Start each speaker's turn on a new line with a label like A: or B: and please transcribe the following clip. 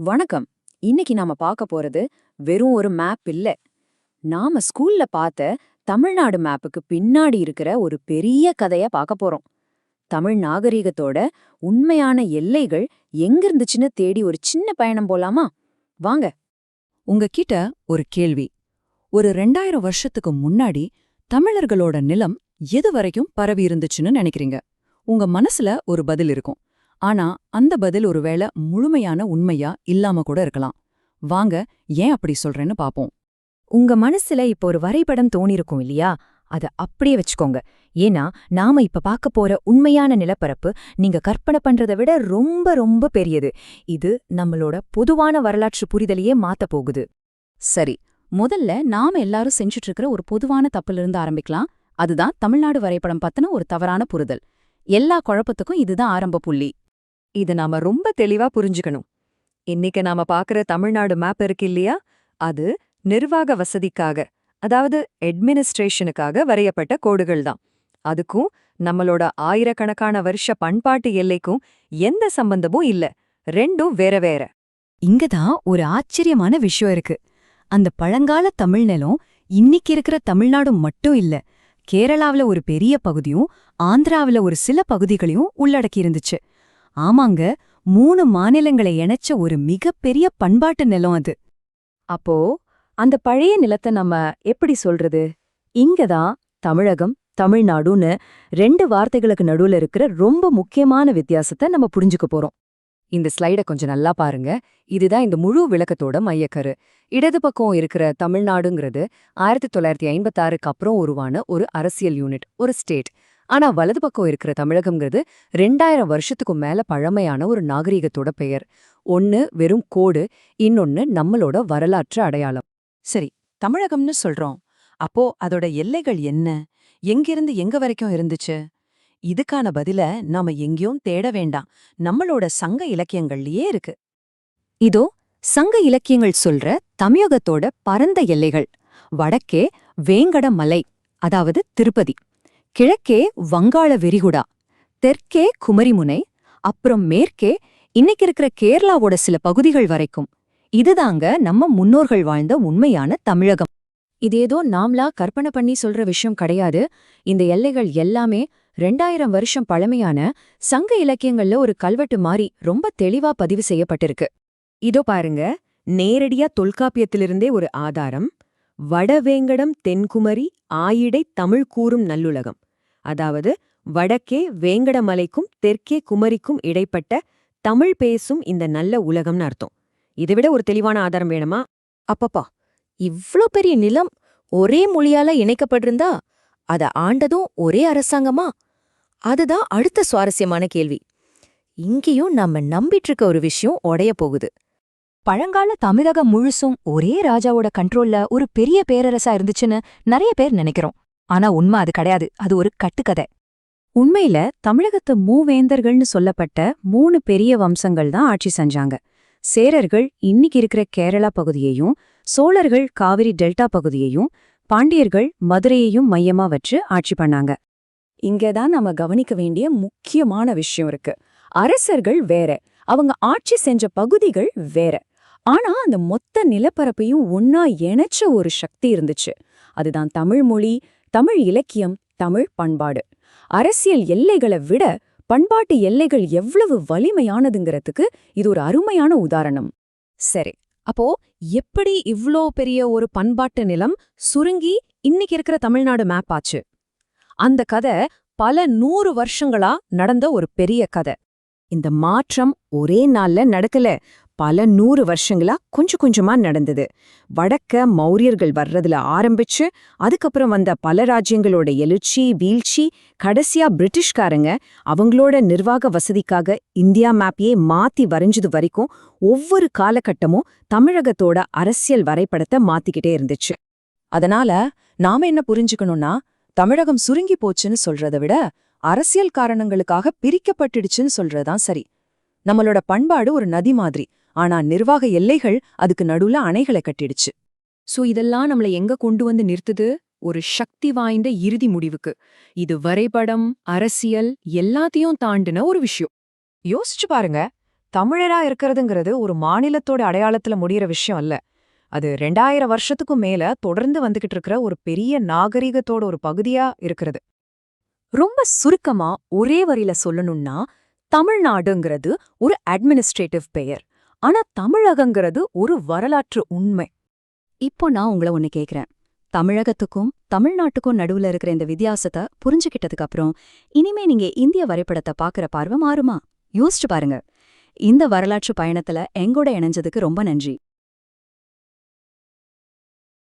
A: வணக்கம். இன்னைக்கு நாம பார்க்க போறது வெறும் ஒரு மேப் இல்ல. நாம ஸ்கூல்ல பார்த்த தமிழ்நாடு மேப்புக்கு பின்னாடி இருக்கிற ஒரு பெரிய கதைய பார்க்க போறோம். தமிழ் நாகரிகத்தோட உண்மையான எல்லைகள் எங்க இருந்துச்சுன்னு தேடி ஒரு சின்ன பயணம் போலாமா? வாங்க.
B: உங்ககிட்ட ஒரு கேள்வி. ஒரு 2000 வருஷத்துக்கு முன்னாடி தமிழர்களோட நிலம் எது வரைக்கும் பரவி இருந்துச்சுன்னு நினைக்கிறீங்க? உங்க மனசுல ஒரு பதில் இருக்கும். ஆனா அந்த பதில் ஒருவேளை முழுமையான உண்மையா இல்லாம கூட இருக்கலாம். வாங்க, ஏன் அப்படி சொல்றேன்னு பாப்போம்.
A: உங்க மனசுல இப்ப ஒரு வரைபடம் தோணிருக்கும் இல்லையா? அத அப்படியே வச்சுக்கோங்க. ஏன்னா நாம இப்ப பார்க்க போற உண்மையான நிலப்பரப்பு நீங்க கற்பனை பண்றதை விட ரொம்ப ரொம்ப பெரியது. இது நம்மளோட பொதுவான வரலாற்று புரிதலையே மாத்த போகுது.
B: சரி, முதல்ல நாம எல்லாரும் செஞ்சுட்டு இருக்கிற ஒரு பொதுவான தப்பிலிருந்து ஆரம்பிக்கலாம். அதுதான் தமிழ்நாடு வரைபடம் பத்தின ஒரு தவறான புரிதல். எல்லா குழப்பத்துக்கும் இதுதான் ஆரம்ப புள்ளி.
C: இது நாம ரொம்ப தெளிவா புரிஞ்சுக்கணும். இன்னைக்கு நாம பாக்குற தமிழ்நாடு மேப் இருக்கு இல்லையா, அது நிர்வாக வசதிக்காக, அதாவது அட்மினிஸ்ட்ரேஷனுக்காக வரையப்பட்ட கோடுகள் தான். அதுக்கும் நம்மளோட ஆயிரக்கணக்கான வருஷ பண்பாட்டு எல்லைக்கும் எந்த சம்பந்தமும் இல்ல. ரெண்டும் வேற வேற.
B: இங்கதான் ஒரு ஆச்சரியமான விஷயம் இருக்கு. அந்த பழங்கால தமிழ் நிலம் இன்னைக்கு இருக்கிற தமிழ்நாடு மட்டும் இல்ல, கேரளாவுல ஒரு பெரிய பகுதியும் ஆந்திராவுல ஒரு சில பகுதிகளையும் உள்ளடக்கி இருந்துச்சு. ஆமாங்க, 3 மாநிலங்களை இணைச்ச ஒரு மிகப்பெரிய பண்பாட்டு நிலம் அது.
A: அப்போ அந்த பழைய நிலத்தை நம்ம எப்படி சொல்றது? இங்கதான் தமிழகம், தமிழ்நாடுன்னு 2 வார்த்தைகளுக்கு நடுவுல இருக்கிற ரொம்ப முக்கியமான வித்தியாசத்தை நம்ம புரிஞ்சுக்க போறோம்.
C: இந்த ஸ்லைட கொஞ்சம் நல்லா பாருங்க. இதுதான் இந்த முழு விளக்கத்தோட மையக்கரு. இடது பக்கம் இருக்கிற தமிழ்நாடுங்கிறது 1956க்கு அப்புறம் உருவான ஒரு அரசியல் யூனிட், ஒரு ஸ்டேட். ஆனா வலது பக்கம் இருக்கிற தமிழகம்ங்கிறது 2000 வருஷத்துக்கும் மேல பழமையான ஒரு நாகரிகத்தோட பெயர். ஒன்னு வெறும் கோடு, இன்னொன்னு நம்மளோட வரலாற்று அடையாளம்.
B: சரி, தமிழகம்னு சொல்றோம். அப்போ அதோட எல்லைகள் என்ன? எங்கிருந்து எங்க வரைக்கும் இருந்துச்சு? இதுக்கான பதில நாம எங்கேயும் தேட வேண்டாம், நம்மளோட சங்க இலக்கியங்கள்லயே இருக்கு.
A: இதோ சங்க இலக்கியங்கள் சொல்ற தமிழகத்தோட பரந்த எல்லைகள். வடக்கே வேங்கட மலை, அதாவது திருப்பதி. கிழக்கே வங்காள விரிகுடா, தெற்கே குமரிமுனை, அப்புறம் மேற்கே இன்னைக்கு இருக்கிற கேரளாவோட சில பகுதிகள் வரைக்கும். இதுதாங்க நம்ம முன்னோர்கள் வாழ்ந்த உண்மையான தமிழகம். இதேதோ நாம்லா கற்பனை பண்ணி சொல்ற விஷயம் கிடையாது. இந்த எல்லைகள் எல்லாமே 2000 வருஷம் பழமையான சங்க இலக்கியங்கள்ல ஒரு கல்வெட்டு மாறி ரொம்ப தெளிவா பதிவு செய்யப்பட்டிருக்கு. இதோ பாருங்க, நேரடியா தொல்காப்பியத்திலிருந்தே ஒரு ஆதாரம். வடவேங்கடம் தென்குமரி ஆயிடை தமிழ் கூறும் நல்லுலகம். அதாவது வடக்கே வேங்கடமலைக்கும் தெற்கே குமரிக்கும் இடைப்பட்ட தமிழ் பேசும் இந்த நல்ல உலகம்னு அர்த்தம். இதைவிட ஒரு தெளிவான ஆதாரம் வேணுமா?
D: அப்பப்பா, இவ்ளோ பெரிய நிலம் ஒரே மொழியால இணைக்கப்பட்டிருந்தா அத ஆண்டதும் ஒரே அரசாங்கமா? அதுதான் அடுத்த சுவாரஸ்யமான கேள்வி. இங்கேயும் நம்ம நம்பிட்டு இருக்க ஒரு விஷயம் உடைய போகுது.
A: பழங்கால தமிழகம் முழுசும் ஒரே ராஜாவோட கண்ட்ரோல்ல ஒரு பெரிய பேரரசா இருந்துச்சுன்னு நிறைய பேர் நினைக்கிறோம். ஆனா உண்மை அது கிடையாது. அது ஒரு கட்டுக்கதை. உண்மையில தமிழகத்து மூவேந்தர்கள்னு சொல்லப்பட்ட 3 பெரிய வம்சங்கள் தான் ஆட்சி செஞ்சாங்க. சேரர்கள் இன்னைக்கு இருக்கிற கேரளா பகுதியையும், சோழர்கள் காவிரி டெல்டா பகுதியையும், பாண்டியர்கள் மதுரையையும் மையமா வச்சு ஆட்சி பண்ணாங்க. இங்கதான் நாம கவனிக்க வேண்டிய முக்கியமான விஷயம் இருக்கு. அரசர்கள் வேற, அவங்க ஆட்சி செஞ்ச பகுதிகள் வேற. ஆனா அந்த மொத்த நிலப்பரப்பையும் ஒன்னா இணைச்ச ஒரு சக்தி இருந்துச்சு. அதுதான் தமிழ் மொழி, தமிழ் இலக்கியம், தமிழ் பண்பாடு. அரசியல் எல்லைகளை விட பண்பாட்டு எல்லைகள் எவ்வளவு வலிமையானதுங்கிறதுக்கு இது ஒரு அருமையான உதாரணம்.
B: சரி, அப்போ எப்படி இவ்ளோ பெரிய ஒரு பண்பாட்டு நிலம் சுருங்கி இன்னைக்கு இருக்கிற தமிழ்நாடு மேப் ஆச்சு? அந்த கதை பல 100 வருஷங்களா நடந்த ஒரு பெரிய கதை. இந்த மாற்றம் ஒரே நாள்ல நடக்கல, பல 100 வருஷங்களா கொஞ்சம் கொஞ்சமா நடந்தது. வடக்க மௌரியர்கள் வர்றதுல ஆரம்பிச்சு, அதுக்கப்புறம் வந்த பல ராஜ்யங்களோட எழுச்சி வீழ்ச்சி, கடைசியா பிரிட்டிஷ்காரங்க அவங்களோட நிர்வாக வசதிக்காக இந்தியா மேப்பையே மாத்தி வரைஞ்சது வரைக்கும் ஒவ்வொரு காலகட்டமும் தமிழகத்தோட அரசியல் வரைபடத்தை மாத்திக்கிட்டே இருந்துச்சு. அதனால நாம என்ன புரிஞ்சுக்கணும்னா, தமிழகம் சுருங்கி போச்சுன்னு சொல்றதை விட அரசியல் காரணங்களுக்காக பிரிக்கப்பட்டுடுச்சுன்னு சொல்றதுதான் சரி. நம்மளோட பண்பாடு ஒரு நதி மாதிரி, ஆனா நிர்வாக எல்லைகள் அதுக்கு நடுவுல அணைகளை கட்டிடுச்சு. சோ இதெல்லாம் நம்மள எங்க கொண்டு வந்து நிறுத்துது? ஒரு சக்தி வாய்ந்த இறுதி முடிவுக்கு. இது வரைபடம், அரசியல் எல்லாத்தையும் தாண்டின ஒரு விஷயம். யோசிச்சு பாருங்க, தமிழரா இருக்கிறதுங்கிறது ஒரு மாநிலத்தோட அடையாளத்துல முடியிற விஷயம் அல்ல. அது 2000 வருஷத்துக்கும் மேல தொடர்ந்து வந்துகிட்டு இருக்கிற ஒரு பெரிய நாகரிகத்தோட ஒரு பகுதியா இருக்கிறது.
A: ரொம்ப சுருக்கமா ஒரே வரியில சொல்லணும்னா, தமிழ்நாடுங்கிறது ஒரு அட்மினிஸ்ட்ரேட்டிவ் பெயர். ஆனா தமிழகங்கிறது ஒரு வரலாற்று உண்மை. இப்போ நான் உங்கள ஒன்னு கேக்குறேன். தமிழகத்துக்கும் தமிழ்நாட்டுக்கும் நடுவுல இருக்கிற இந்த வித்தியாசத்தை புரிஞ்சுக்கிட்டதுக்கு அப்புறம் இனிமே நீங்க இந்திய வரைபடத்தை பாக்குற பார்வை மாறுமா? யோசிச்சு பாருங்க. இந்த வரலாற்று பயணத்துல எங்கூட இணைஞ்சதுக்கு ரொம்ப நன்றி.